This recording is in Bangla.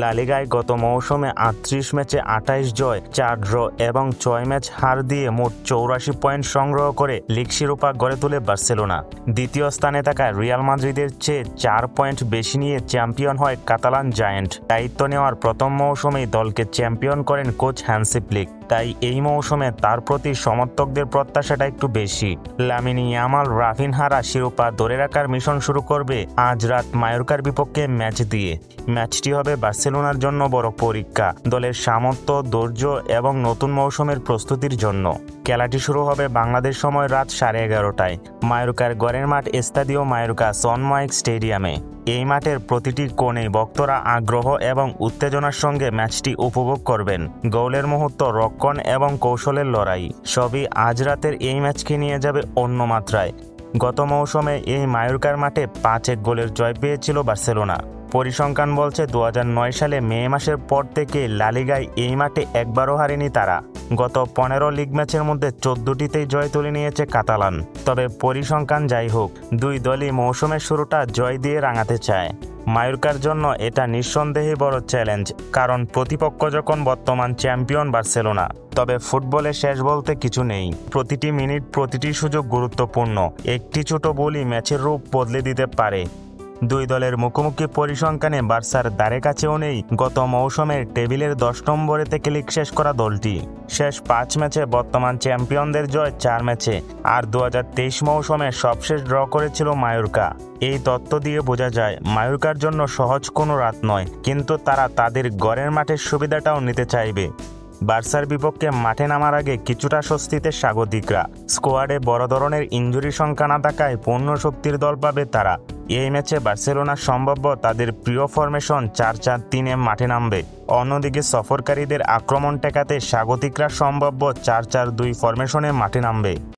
লা লিগায় গত মৌসুমে ৩৮ ম্যাচে ২৮ জয়, ৪ ড্র এবং ৬ ম্যাচ হার দিয়ে মোট ৮৪ পয়েন্ট সংগ্রহ করে লিগ শিরোপা গড়ে তোলে বার্সেলোনা। দ্বিতীয় স্থানে থাকা রিয়াল মাদ্রিদের চেয়ে ৪ পয়েন্ট বেশি নিয়ে চ্যাম্পিয়ন হয় কাতালান জায়ান্ট। দায়িত্ব নেওয়ার প্রথম মৌসুমেই দলকে চ্যাম্পিয়ন করেন কোচ হ্যান্সি ফ্লিক। তাই এই মৌসুমে তার প্রতি সমর্থকদের প্রত্যাশাটা একটু বেশি। লামিন ইয়ামাল, রাফিনহারা শিরোপা ধরে রাখার মিশন শুরু করবে আজ রাত মায়োর্কার বিপক্ষে ম্যাচ দিয়ে। ম্যাচটি হবে বার্সেলোনার জন্য বড় পরীক্ষা, দলের সামর্থ্য, ধৈর্য এবং নতুন মৌসুমের প্রস্তুতির জন্য। খেলাটি শুরু হবে বাংলাদেশ সময় রাত 11:30টায় মায়োর্কার গড়ের মাঠ এস্তাদিও মায়োর্কা সন মাইক স্টেডিয়ামে। এই মাঠের প্রতিটি কোণে ভক্তরা আগ্রহ এবং উত্তেজনার সঙ্গে ম্যাচটি উপভোগ করবেন। গোলের মুহূর্ত, রক্ষণ এবং কৌশলের লড়াই সবই আজ রাতের এই ম্যাচকে নিয়ে যাবে অন্য মাত্রায়। গত মৌসুমে এই মায়োর্কার মাঠে ৫-১ গোলের জয় পেয়েছিল বার্সেলোনা। পরিসংখ্যান বলছে ২০০৯ সালে মে মাসের পর থেকে লা লিগায় এই মাঠে একবারও হারেনি তারা। গত ১৫ লিগ ম্যাচের মধ্যে ১৪টিতেই জয় তুলে নিয়েছে কাতালান। তবে পরিসংখ্যান যাই হোক, দুই দলই মৌসুমের শুরুটা জয় দিয়ে রাঙাতে চায়। মায়োর্কার জন্য এটা নিঃসন্দেহে বড় চ্যালেঞ্জ, কারণ প্রতিপক্ষ যখন বর্তমান চ্যাম্পিয়ন বার্সেলোনা। তবে ফুটবলে শেষ বলতে কিছু নেই, প্রতিটি মিনিট, প্রতিটি সুযোগ গুরুত্বপূর্ণ। একটি ছোট বলই ম্যাচের রূপ বদলে দিতে পারে। দুই দলের মুখোমুখি পরিসংখ্যানে বার্সার ধারে কাছেও নেই গত মৌসুমের টেবিলের ১০ নম্বরে থেকে লিগ শেষ করা দলটি। শেষ ৫ ম্যাচে বর্তমান চ্যাম্পিয়নদের জয় ৪ ম্যাচে, আর ২০২৩ মৌসুমে সবশেষ ড্র করেছিল মায়োর্কা। এই তথ্য দিয়ে বোঝা যায় মায়োর্কার জন্য সহজ কোনো রাত নয়, কিন্তু তারা তাদের গড়ের মাঠের সুবিধাটাও নিতে চাইবে। বার্সার বিপক্ষে মাঠে নামার আগে কিছুটা স্বস্তিতে স্বাগতিকরা। স্কোয়াডে বড় ধরনের ইনজুরির সংখ্যা না থাকায় পূর্ণ শক্তির দল পাবে তারা। এই ম্যাচে বার্সেলোনা সম্ভাব্য তাদের প্রিয় ফরমেশন ৪-৪-৩-এ মাঠে নামবে। অন্যদিকে সফরকারীদের আক্রমণ ঠেকাতে স্বাগতিকরা সম্ভাব্য ৪-৪-২ ফরমেশনে মাঠে নামবে।